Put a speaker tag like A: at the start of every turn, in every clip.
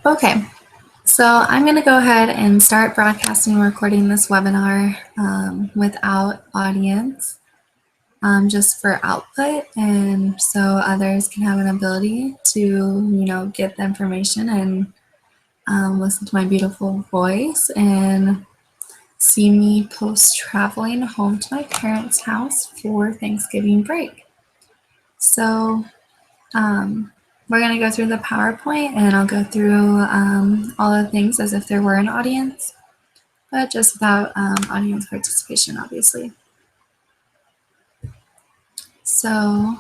A: Okay, so I'm going to go ahead and start broadcasting and recording this webinar without audience, just for output, and so others can have an ability to, get the information and listen to my beautiful voice and see me post-traveling home to my parents' house for Thanksgiving break. So we're going to go through the PowerPoint, and I'll go through all the things as if there were an audience, but just without audience participation, obviously. So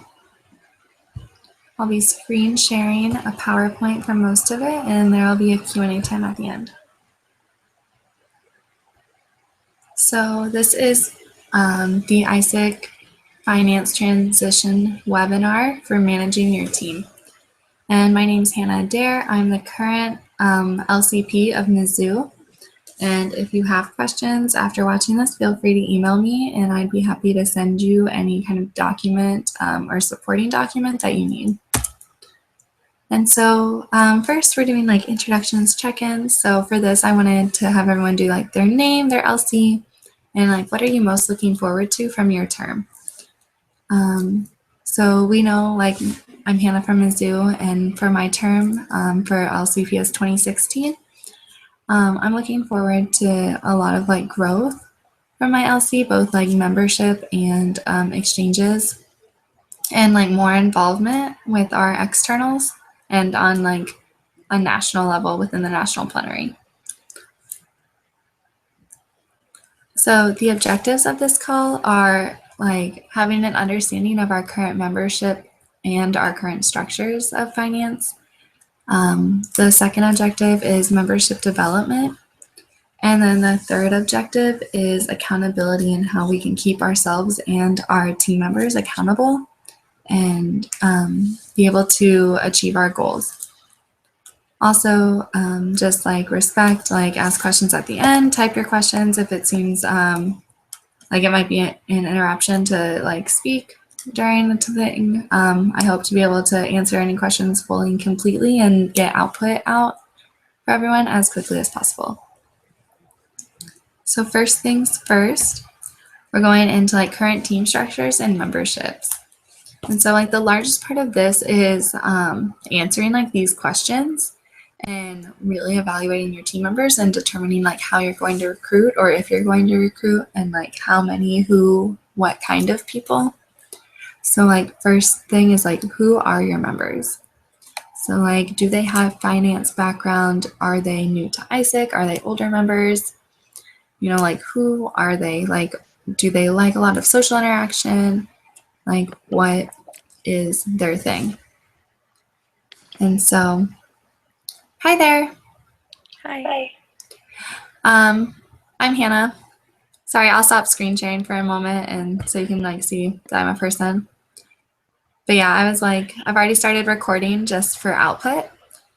A: I'll be screen sharing a PowerPoint for most of it, and there will be a Q&A time at the end. So this is the ISIC Finance Transition webinar for managing your team. And my name is Hannah Adair. I'm the current LCP of Mizzou. And if you have questions after watching this, feel free to email me, and I'd be happy to send you any kind of document or supporting document that you need. And so first we're doing like introductions, check-ins. So for this, I wanted to have everyone do like their name, their LC, and like what are you most looking forward to from your term. So we know, like, I'm Hannah from Mizzou, and for my term for LCPS 2016, I'm looking forward to a lot of like growth from my LC, both like membership and exchanges, and like more involvement with our externals and on like a national level within the national plenary. So the objectives of this call are like having an understanding of our current membership and our current structures of finance. The second objective is membership development. And then the third objective is accountability and how we can keep ourselves and our team members accountable and be able to achieve our goals. Also, just like respect, like ask questions at the end, type your questions if it seems like it might be an interruption to like speak during the thing. I hope to be able to answer any questions fully and completely and get output out for everyone as quickly as possible. So first things first, we're going into like current team structures and memberships. And so like the largest part of this is answering like these questions and really evaluating your team members and determining like how you're going to recruit, or if you're going to recruit, and like how many, who, what kind of people. So like first thing is like, who are your members? So like, do they have finance background? Are they new to ISIC? Are they older members? Like who are they? Like, do they like a lot of social interaction? Like what is their thing? And so, hi there.
B: Hi.
A: I'm Hannah. Sorry, I'll stop screen sharing for a moment and so you can like see that I'm a person. But yeah, I was like, I've already started recording just for output.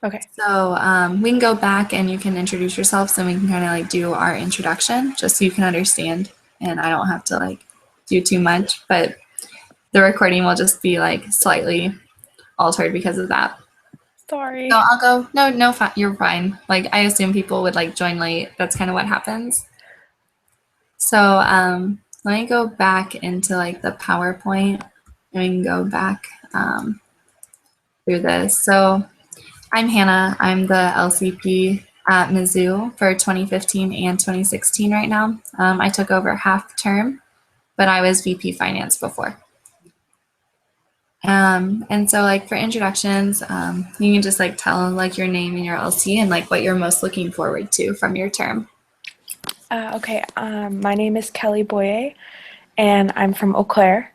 B: Okay.
A: So we can go back and you can introduce yourself, so we can kind of like do our introduction just so you can understand, and I don't have to like do too much, but the recording will just be like slightly altered because of that.
B: Sorry.
A: So I'll go, no, you're fine. Like I assume people would like join late. That's kind of what happens. So let me go back into like the PowerPoint and we can go back through this. So I'm Hannah. I'm the LCP at Mizzou for 2015 and 2016 right now. I took over half term, but I was VP Finance before. And so like for introductions, you can just like tell like your name and your LC and like what you're most looking forward to from your term.
B: Okay. My name is Kelly Boyer, and I'm from Eau Claire.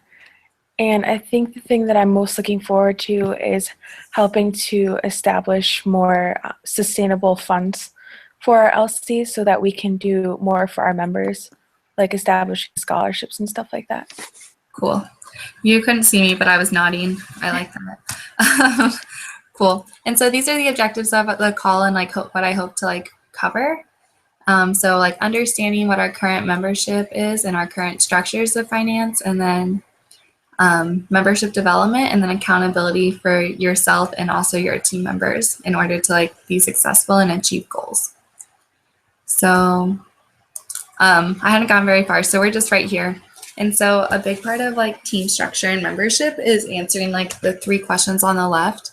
B: And I think the thing that I'm most looking forward to is helping to establish more sustainable funds for our LC so that we can do more for our members, like establishing scholarships and stuff like that.
A: Cool. You couldn't see me, but I was nodding. I like that. Cool. And so these are the objectives of the call and like what I hope to like cover. So like understanding what our current membership is and our current structures of finance, and then membership development, and then accountability for yourself and also your team members in order to like be successful and achieve goals. So I hadn't gone very far, so we're just right here. And so a big part of like team structure and membership is answering like the 3 questions on the left.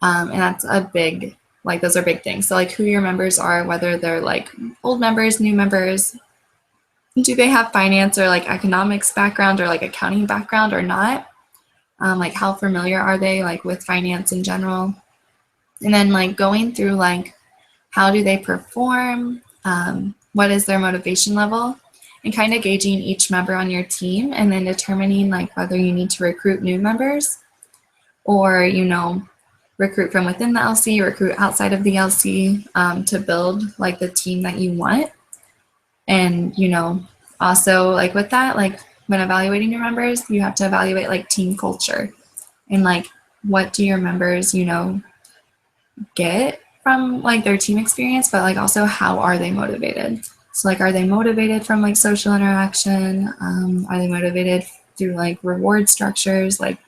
A: And that's a big, like those are big things. So like who your members are, whether they're like old members, new members, do they have finance or like economics background or like accounting background or not? Like how familiar are they like with finance in general? And then like going through like how do they perform? What is their motivation level? And kind of gauging each member on your team and then determining like whether you need to recruit new members or, you know, recruit from within the LC, recruit outside of the LC to build like the team that you want. And, you know, also like with that, like when evaluating your members, you have to evaluate like team culture and like what do your members, you know, get from like their team experience, but like also how are they motivated? So like, are they motivated from like social interaction? Are they motivated through like reward structures? Like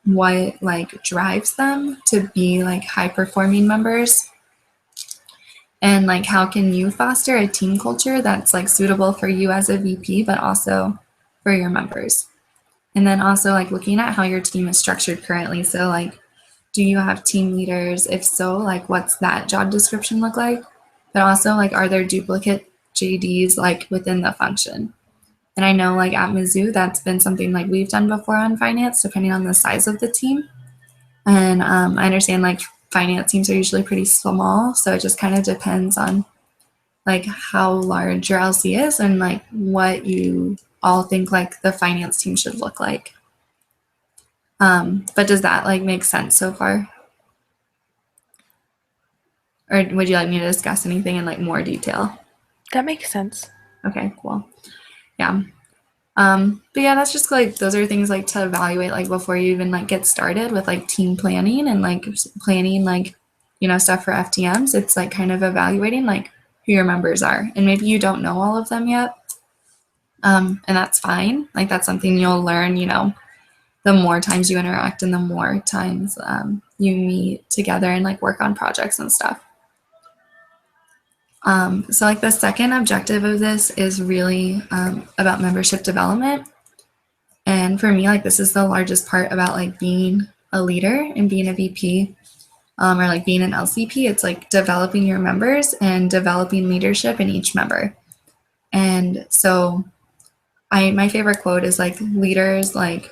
A: what like drives them to be like high performing members? And like how can you foster a team culture that's like suitable for you as a VP, but also for your members? And then also like looking at how your team is structured currently. So like, do you have team leaders? If so, like what's that job description look like? But also like, are there duplicate JDs like within the function? And I know like at Mizzou, that's been something like we've done before on finance, depending on the size of the team. And I understand like finance teams are usually pretty small. So it just kind of depends on like how large your LC is and like what you all think like the finance team should look like. But does that like make sense so far? Or would you like me to discuss anything in like more detail?
B: That makes sense.
A: Okay, cool. Yeah. But yeah, that's just like, those are things like to evaluate like before you even like get started with like team planning and like planning like, you know, stuff for FTMs. It's like kind of evaluating like who your members are. And maybe you don't know all of them yet. And that's fine. Like that's something you'll learn, you know, the more times you interact and the more times you meet together and like work on projects and stuff. So like the second objective of this is really about membership development. And for me, like this is the largest part about like being a leader and being a VP or like being an LCP. It's like developing your members and developing leadership in each member. And so my favorite quote is like leaders like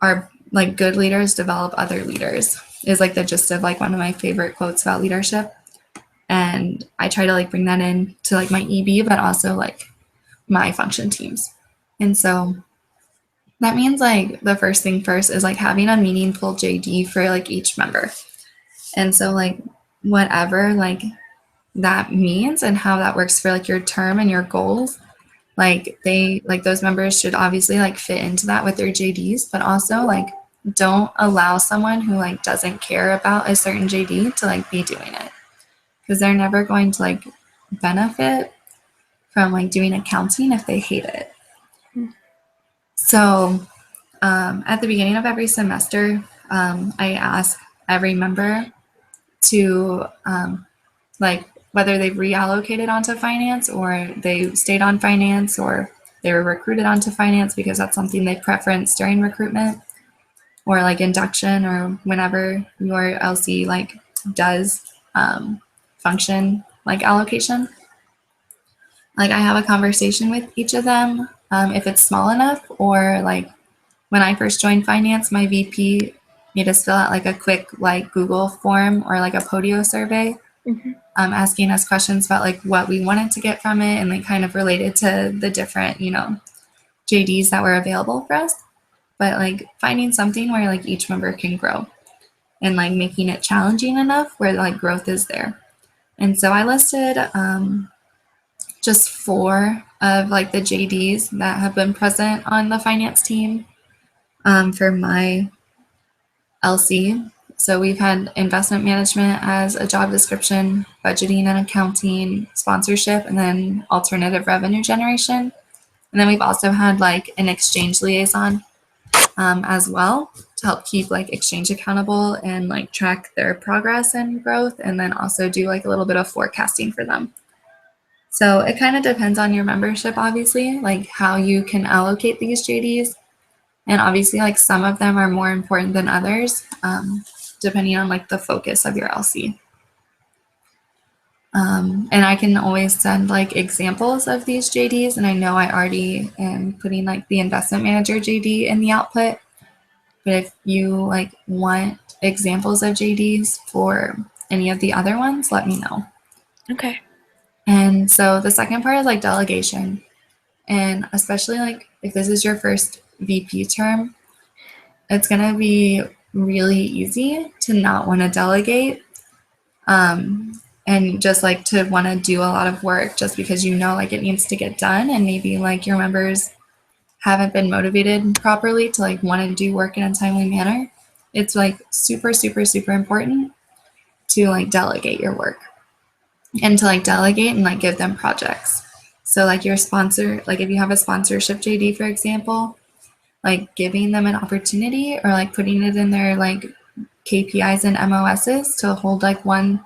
A: are like good leaders develop other leaders is like the gist of like one of my favorite quotes about leadership. And I try to like bring that in to like my EB, but also like my function teams. And so that means like the first thing first is like having a meaningful JD for like each member. And so like whatever like that means and how that works for like your term and your goals, like they like those members should obviously like fit into that with their JDs, but also like don't allow someone who like doesn't care about a certain JD to like be doing it, because they're never going to like benefit from like doing accounting if they hate it. So at the beginning of every semester, I ask every member to like whether they've reallocated onto finance or they stayed on finance or they were recruited onto finance because that's something they preference during recruitment or like induction or whenever your LC like does function like allocation. Like I have a conversation with each of them if it's small enough, or like when I first joined finance, my VP made us fill out like a quick like Google form or like a Podio survey, asking us questions about like what we wanted to get from it and like kind of related to the different, you know, JDs that were available for us. But like finding something where like each member can grow and like making it challenging enough where like growth is there. And so I listed just 4 of like the JDs that have been present on the finance team for my LC. So we've had investment management as a job description, budgeting and accounting, sponsorship, and then alternative revenue generation. And then we've also had like an exchange liaison as well to help keep like Exchange accountable and like track their progress and growth, and then also do like a little bit of forecasting for them. So it kind of depends on your membership, obviously, like how you can allocate these JDs. And obviously, like some of them are more important than others, depending on like the focus of your LC. And I can always send like examples of these JDs. And I know I already am putting like the investment manager JD in the output. But if you like want examples of JDs for any of the other ones, let me know.
B: Okay.
A: And so the second part is like delegation. And especially like if this is your first VP term, it's going to be really easy to not want to delegate. And just like to want to do a lot of work just because you know like it needs to get done, and maybe like your members haven't been motivated properly to like want to do work in a timely manner. It's like super, super, super important to like delegate your work and to like delegate and like give them projects. So like your sponsor, like if you have a sponsorship JD, for example, like giving them an opportunity or like putting it in their like KPIs and MOSs to hold like one,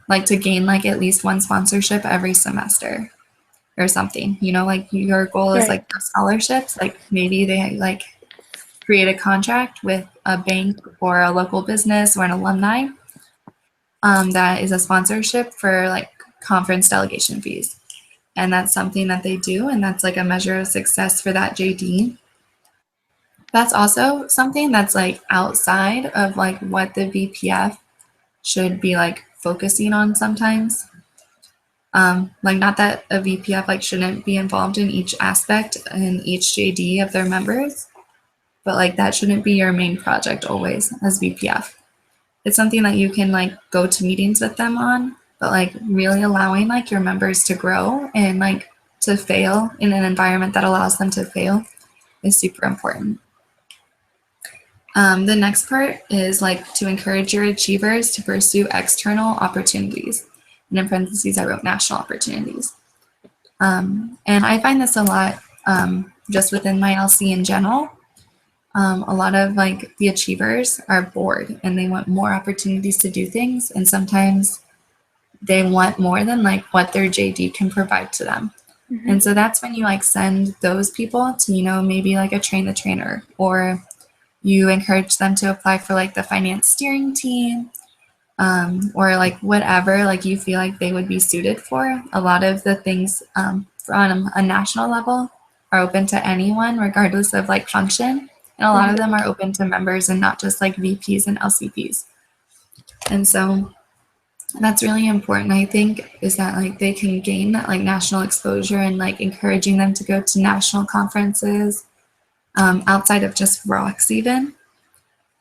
A: like to gain like at least one sponsorship every semester or something, you know, like your goal is like scholarships, like maybe they like create a contract with a bank or a local business or an alumni that is a sponsorship for like conference delegation fees. And that's something that they do, and that's like a measure of success for that JD. That's also something that's like outside of like what the VPF should be like focusing on sometimes. Like not that a VPF like shouldn't be involved in each aspect in each JD of their members, but like that shouldn't be your main project always as VPF. It's something that you can like go to meetings with them on, but like really allowing like your members to grow and like to fail in an environment that allows them to fail is super important. The next part is like to encourage your achievers to pursue external opportunities. And in parentheses, I wrote national opportunities. And I find this a lot just within my LC in general. A lot of like the achievers are bored and they want more opportunities to do things. And sometimes they want more than like what their JD can provide to them. Mm-hmm. And so that's when you like send those people to, you know, maybe like a train the trainer, or you encourage them to apply for like the finance steering team, or like whatever like you feel like they would be suited for. A lot of the things on a national level are open to anyone regardless of like function, and a lot of them are open to members and not just like VPs and LCPs. And so that's really important, I think, is that like they can gain that like national exposure, and like encouraging them to go to national conferences outside of just ROCs even.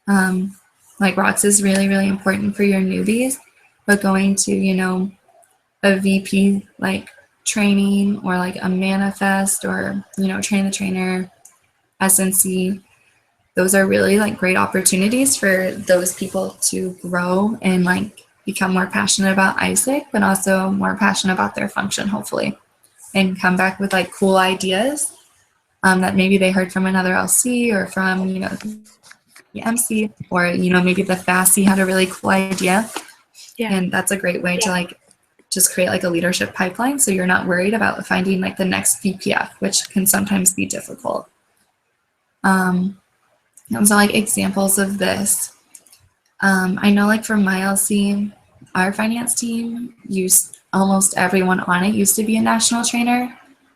A: Like ROCs is really, really important for your newbies, but going to, you know, a VP like training or like a manifest or, you know, train the trainer, SNC, those are really like great opportunities for those people to grow and like become more passionate about ISIC, but also more passionate about their function, hopefully, and come back with like cool ideas that maybe they heard from another LC or from, you know, the MC, or, you know, maybe the FASI had a really cool idea. Yeah. And that's a great way to like just create like a leadership pipeline, so you're not worried about finding like the next VPF, which can sometimes be difficult. And so like examples of this, I know like for my LC, our finance team used, almost everyone on it used to be a national trainer,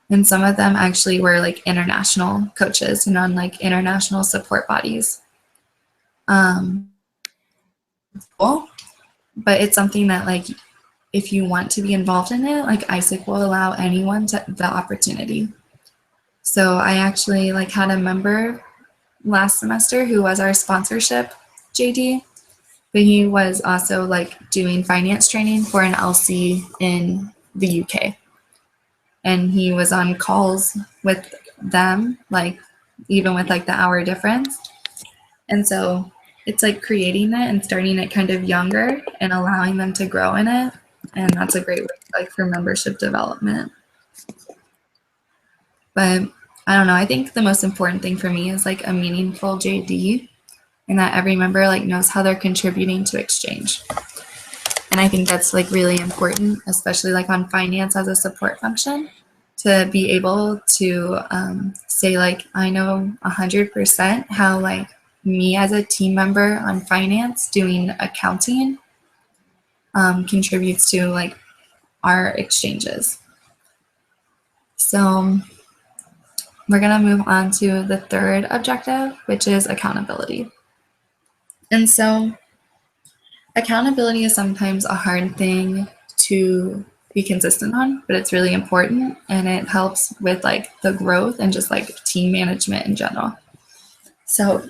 A: and some of them actually were like international coaches and on like international support bodies. Cool. But it's something that like if you want to be involved in it, like ISIC will allow anyone to the opportunity. So I actually like had a member last semester who was our sponsorship JD, but he was also like doing finance training for an LC in the UK. And he was on calls with them, like even with like the hour difference. And so it's like creating it and starting it kind of younger and allowing them to grow in it. And that's a great way like for membership development. But I don't know, I think the most important thing for me is like a meaningful JD, and that every member like knows how they're contributing to Exchange. And I think that's like really important, especially like on finance as a support function, to be able to say like, I know 100% how like me as a team member on finance doing accounting contributes to like our exchanges. So we're going to move on to the third objective, which is accountability. And so accountability is sometimes a hard thing to be consistent on, but it's really important, and it helps with like the growth and just like team management in general. So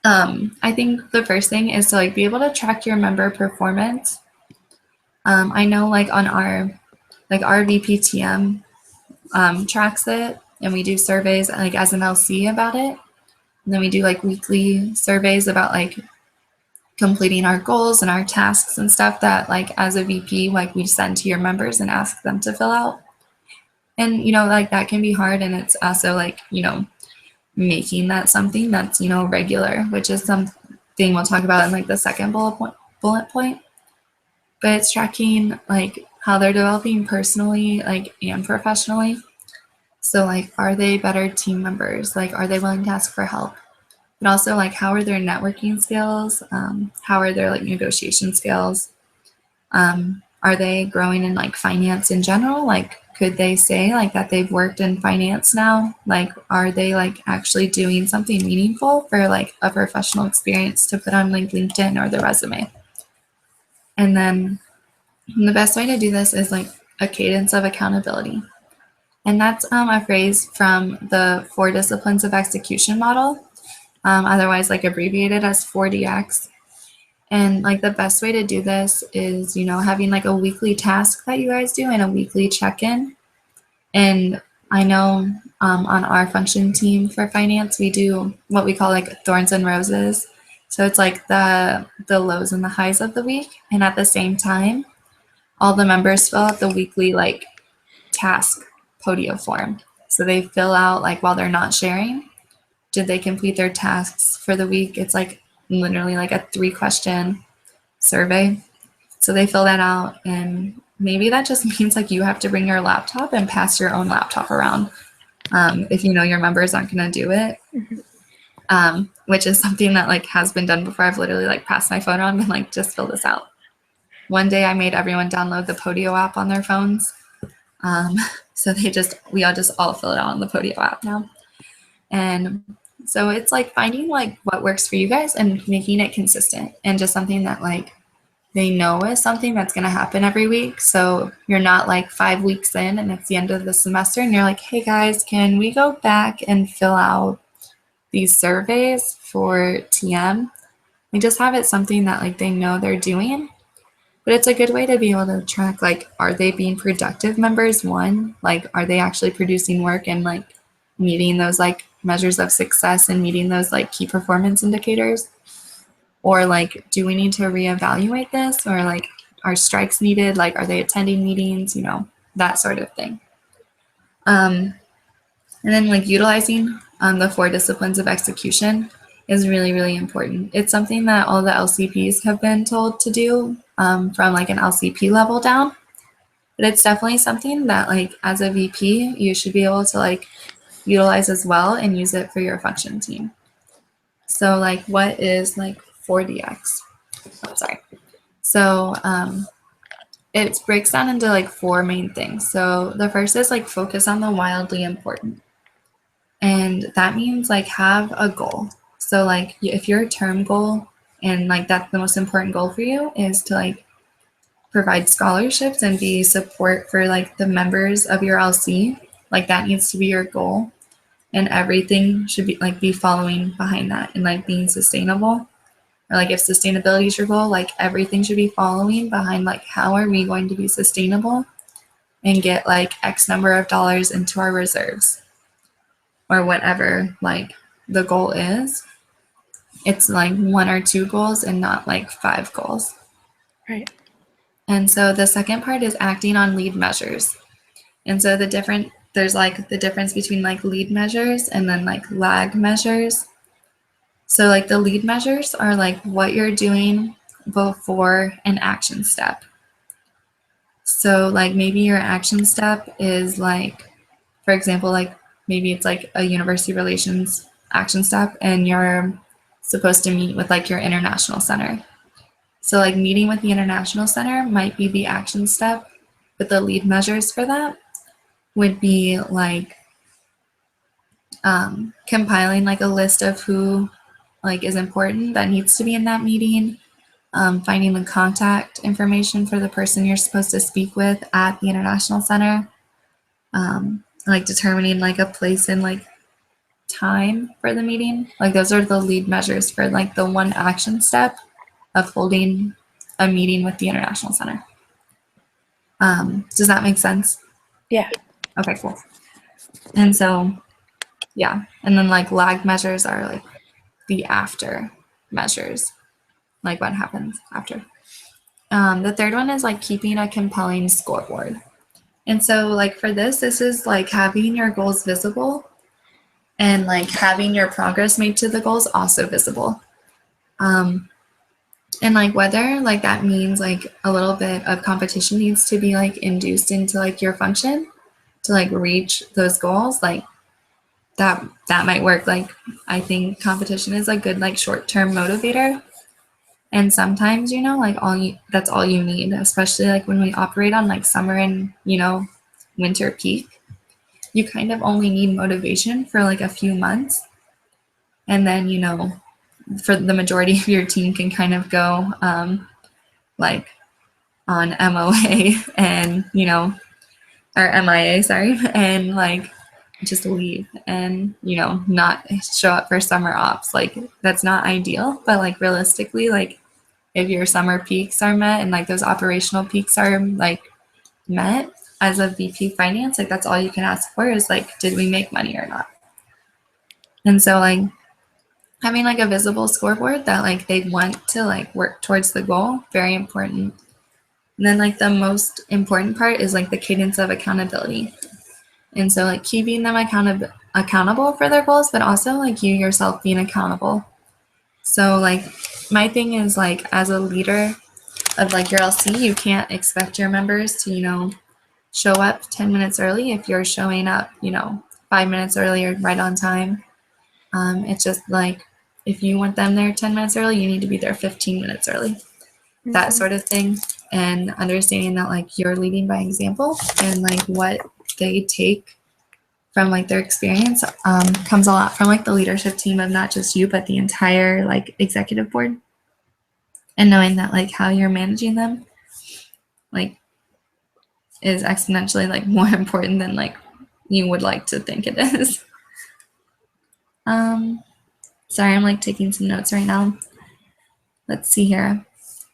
A: I think the first thing is to like be able to track your member performance. I know like on our VPTM tracks it, and we do surveys like as an LC about it. And then we do like weekly surveys about like completing our goals and our tasks and stuff that like as a VP, like we send to your members and ask them to fill out. And, you know, like that can be hard. And it's also like, you know, making that something that's, you know, regular, which is something we'll talk about in like the second bullet point. But it's tracking like how they're developing personally, like and professionally. So like, are they better team members? Like, are they willing to ask for help? But also like, how are their networking skills? How are their like negotiation skills? Are they growing in like finance in general? Like, could they say like that they've worked in finance now? Like, are they like actually doing something meaningful for like a professional experience to put on like LinkedIn or their resume? And then the best way to do this is like a cadence of accountability. And that's a phrase from the 4 disciplines of execution model, otherwise like abbreviated as 4DX. And like the best way to do this is, you know, having like a weekly task that you guys do and a weekly check-in. And I know on our function team for finance, we do what we call like thorns and roses. So it's like the lows and the highs of the week. And at the same time, all the members fill out the weekly like task podio form. So they fill out like while they're not sharing, did they complete their tasks for the week? It's like literally like a 3-question survey. So they fill that out, and maybe that just means like you have to bring your laptop and pass your own laptop around if you know your members aren't going to do it. Which is something that like has been done before. I've literally like passed my phone around and like just fill this out. One day I made everyone download the Podio app on their phones. So we all just fill it out on the Podio app now. And so it's like finding like what works for you guys and making it consistent and just something that like they know is something that's going to happen every week. So you're not like 5 weeks in and it's the end of the semester and you're like, hey guys, can we go back and fill out these surveys for TM? We just have it something that like they know they're doing. But it's a good way to be able to track like, are they being productive members? One, like, are they actually producing work and like meeting those like measures of success and meeting those like key performance indicators? Or like, do we need to reevaluate this? Or like, are strikes needed? Like, are they attending meetings? You know, that sort of thing. And then like utilizing the 4 disciplines of execution is really, really important. It's something that all the LCPs have been told to do from like an LCP level down. But it's definitely something that like as a VP, you should be able to like utilize as well and use it for your function team. So like what is like 4DX? Oh, sorry. So it breaks down into like 4 main things. So the first is like focus on the wildly important. And that means like have a goal. So like if your term goal and like that's the most important goal for you is to like provide scholarships and be support for like the members of your LC, like that needs to be your goal. And everything should be following behind that and like being sustainable. Or like if sustainability is your goal, like everything should be following behind like how are we going to be sustainable and get like X number of dollars into our reserves or whatever like the goal is. It's like 1 or 2 goals and not like 5 goals.
B: Right.
A: And so the second part is acting on lead measures. And so the different there's like the difference between like lead measures and then like lag measures. So like the lead measures are like what you're doing before an action step. So like maybe your action step is like, for example, like maybe it's like a university relations action step and you're supposed to meet with like your international center. So like meeting with the international center might be the action step, but the lead measures for that would be like compiling like a list of who like is important that needs to be in that meeting, finding the contact information for the person you're supposed to speak with at the international center, like determining like a place and like time for the meeting. Like those are the lead measures for like the one action step of holding a meeting with the international center. Does that make sense?
B: Yeah.
A: Okay, cool. And so, yeah. And then like lag measures are like the after measures, like what happens after. The third one is like keeping a compelling scoreboard. And so like for this is like having your goals visible and like having your progress made to the goals also visible. And like whether like that means like a little bit of competition needs to be like induced into like your function to like reach those goals, like that might work. Like I think competition is a good like short-term motivator. And sometimes, you know, like that's all you need, especially like when we operate on like summer and, you know, winter peak. You kind of only need motivation for like a few months. And then, you know, for the majority of your team can kind of go like on MOA and, you know, or MIA, sorry, and like just leave and, you know, not show up for summer ops. Like that's not ideal, but like realistically, like if your summer peaks are met and like those operational peaks are like met as a VP finance, like that's all you can ask for is like, did we make money or not? And so like having like a visible scoreboard that like they want to like work towards the goal, very important. And then like the most important part is like the cadence of accountability. And so like keeping them accountable for their goals, but also like you yourself being accountable. So like my thing is like as a leader of like your LC, you can't expect your members to, you know, show up 10 minutes early if you're showing up, you know, 5 minutes early or right on time. It's just like if you want them there 10 minutes early, you need to be there 15 minutes early. That sort of thing. And understanding that like you're leading by example and like what they take from like their experience comes a lot from like the leadership team of not just you, but the entire like executive board. And knowing that like how you're managing them like is exponentially like more important than like you would like to think it is. Sorry, I'm like taking some notes right now. Let's see here.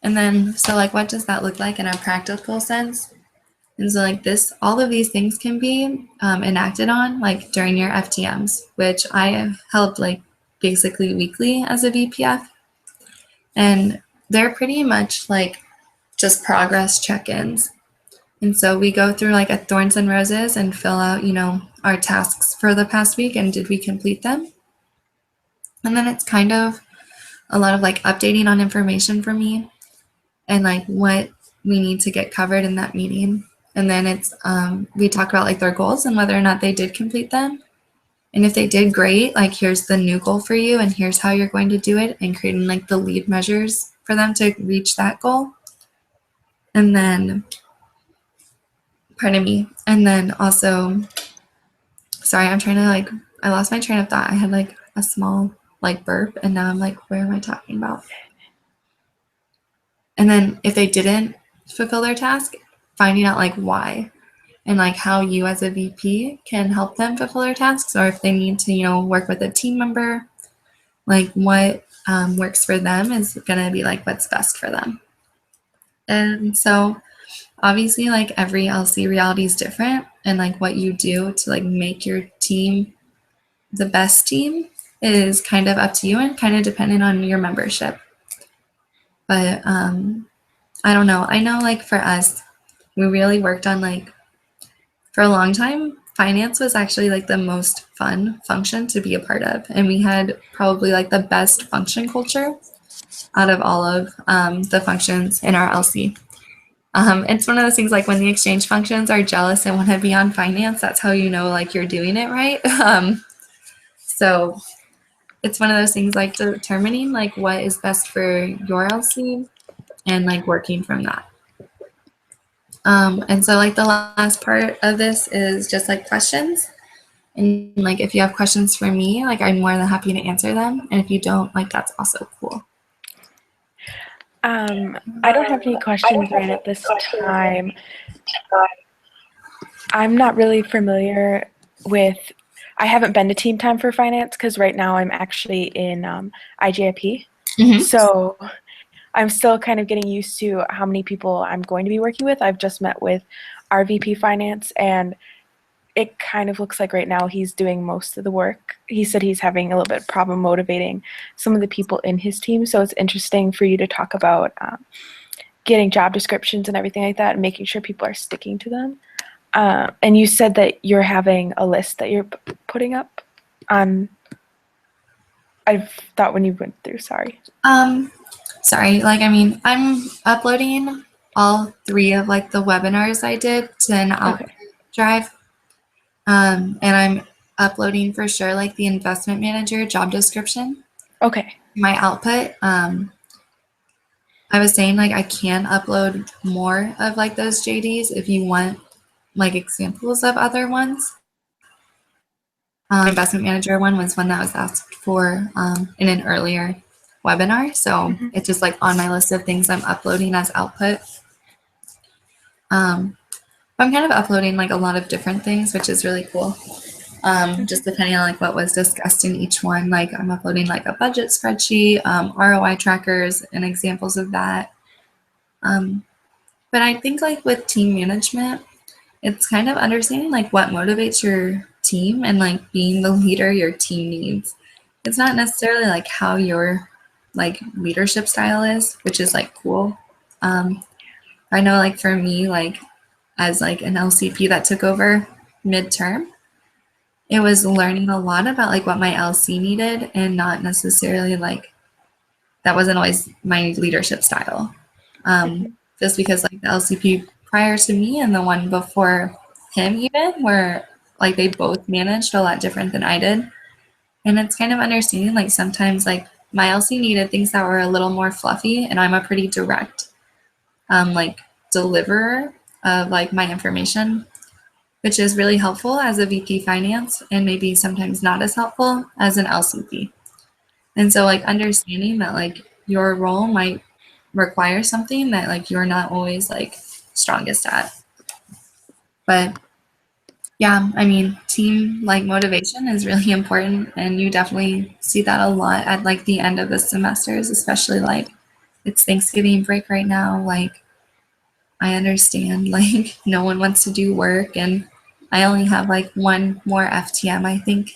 A: And then, so like, what does that look like in a practical sense? And so like this, all of these things can be enacted on like during your FTMs, which I have held like basically weekly as a VPF. And they're pretty much like just progress check-ins. And so we go through like a thorns and roses and fill out, you know, our tasks for the past week and did we complete them? And then it's kind of a lot of like updating on information for me and like what we need to get covered in that meeting. And then it's we talk about like their goals and whether or not they did complete them. And if they did, great, like here's the new goal for you and here's how you're going to do it, and creating like the lead measures for them to reach that goal. And then, pardon me, and then also, sorry, I'm trying to like, I lost my train of thought. I had like a small like burp and now I'm like, where am I talking about? And then if they didn't fulfill their task, finding out like why and like how you as a VP can help them fulfill their tasks, or if they need to, you know, work with a team member, like what works for them is going to be like what's best for them. And so obviously like every LC reality is different, and like what you do to like make your team the best team is kind of up to you and kind of dependent on your membership. But I don't know. I know like for us, we really worked on like for a long time, finance was actually like the most fun function to be a part of. And we had probably like the best function culture out of all of the functions in our LC. It's one of those things like when the exchange functions are jealous and want to be on finance, that's how you know like you're doing it right. So it's one of those things like determining like what is best for your LC and like working from that. And so like the last part of this is just like questions. And like if you have questions for me, like I'm more than happy to answer them. And if you don't, like that's also cool.
B: I don't have any questions right at this time. I'm not really familiar with, I haven't been to Team Time for Finance because right now I'm actually in IGIP.
A: Mhm.
B: So I'm still kind of getting used to how many people I'm going to be working with. I've just met with our VP Finance, and it kind of looks like right now he's doing most of the work. He said he's having a little bit of problem motivating some of the people in his team. So it's interesting for you to talk about getting job descriptions and everything like that and making sure people are sticking to them. And you said that you're having a list that you're putting up on, I thought when you went through, sorry.
A: Sorry, like I mean, I'm uploading all 3 of like the webinars I did to an output drive. And I'm uploading for sure like the investment manager job description.
B: Okay.
A: My output. I was saying like I can upload more of like those JDs if you want like examples of other ones. Investment manager one was one that was asked for in an earlier webinar. So it's just like on my list of things I'm uploading as output. I'm kind of uploading like a lot of different things, which is really cool. Just depending on like what was discussed in each one. Like I'm uploading like a budget spreadsheet, ROI trackers and examples of that. But I think like with team management, it's kind of understanding like what motivates your team and like being the leader your team needs. It's not necessarily like how your like leadership style is, which is like cool. I know like for me, like as like an LCP that took over midterm, it was learning a lot about like what my LC needed and not necessarily like that wasn't always my leadership style. Just because like the LCP prior to me and the one before him even were like they both managed a lot different than I did. And it's kind of understanding like sometimes like my LC needed things that were a little more fluffy and I'm a pretty direct like deliverer of like my information, which is really helpful as a VP finance and maybe sometimes not as helpful as an LCP. And so like understanding that like your role might require something that like you're not always like strongest at. But yeah, I mean, team like motivation is really important and you definitely see that a lot at like the end of the semesters, especially like it's Thanksgiving break right now. Like I understand like no one wants to do work and I only have like one more FTM, I think,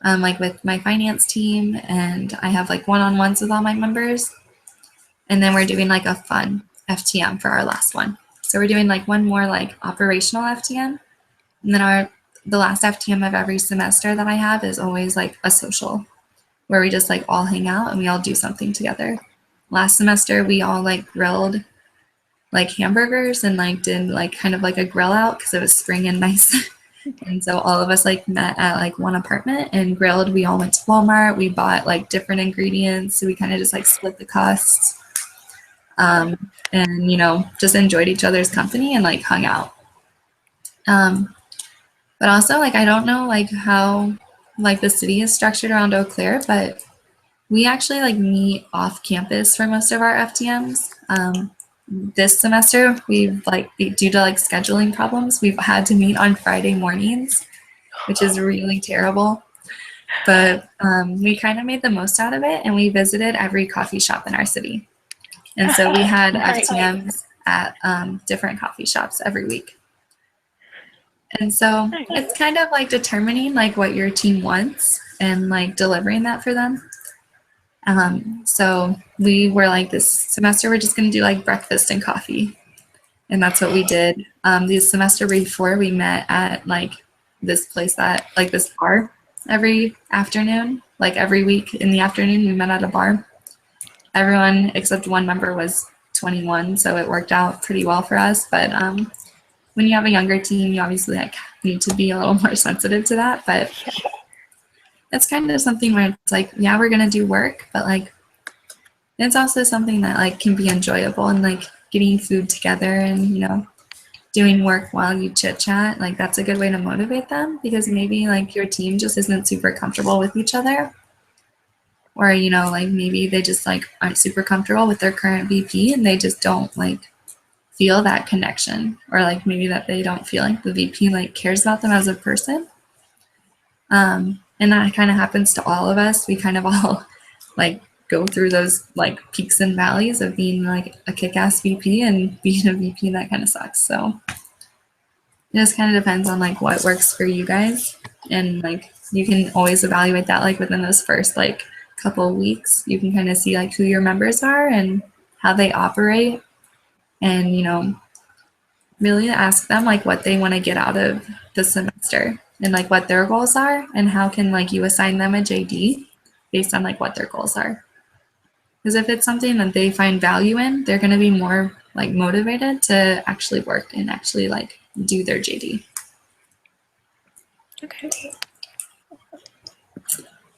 A: like with my finance team, and I have like one-on-ones with all my members. And then we're doing like a fun FTM for our last one. So we're doing like one more like operational FTM. And then the last FTM of every semester that I have is always like a social where we just like all hang out and we all do something together. Last semester, we all like grilled like hamburgers and like did like kind of like a grill out because it was spring and nice. And so all of us like met at like one apartment and grilled. We all went to Walmart. We bought like different ingredients. So we kind of just like split the costs. And you know, just enjoyed each other's company and like hung out. But also like I don't know like how like the city is structured around Eau Claire, but we actually like meet off campus for most of our FTMs. This semester we've like due to like scheduling problems, we've had to meet on Friday mornings, which is really terrible. But we kind of made the most out of it and we visited every coffee shop in our city. And so we had FTMs at different coffee shops every week. And so it's kind of like determining like what your team wants and like delivering that for them. So we were like this semester, we're just going to do like breakfast and coffee. And that's what we did. The semester before we met at like this place that like this bar every afternoon, like every week in the afternoon we met at a bar. Everyone except one member was 21, so it worked out pretty well for us. But when you have a younger team, you obviously like need to be a little more sensitive to that. But it's kind of something where it's like, yeah, we're gonna do work, but like it's also something that like can be enjoyable, and like getting food together and doing work while you chit chat, like that's a good way to motivate them, because maybe like your team just isn't super comfortable with each other, or like maybe they just like aren't super comfortable with their current VP and they just don't like feel that connection, or like maybe that they don't feel like the VP like cares about them as a person. And that kind of happens to all of us. We kind of all like go through those like peaks and valleys of being like a kick-ass VP and being a VP that kind of sucks. So it just kind of depends on like what works for you guys, and like you can always evaluate that like within those first like couple of weeks. You can kind of see like who your members are and how they operate, and really ask them like what they want to get out of the semester and like what their goals are, and how can like you assign them a JD based on like what their goals are. Because if it's something that they find value in, they're going to be more like motivated to actually work and actually like do their JD.
B: Okay.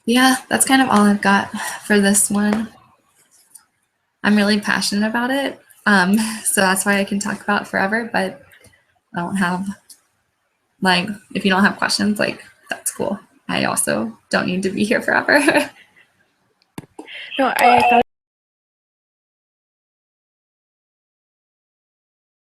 A: Yeah, that's kind of all I've got for this one. I'm really passionate about it. So that's why I can talk about it forever, but I don't have like, if you don't have questions, like that's cool. I also don't need to be here forever.
B: No, I thought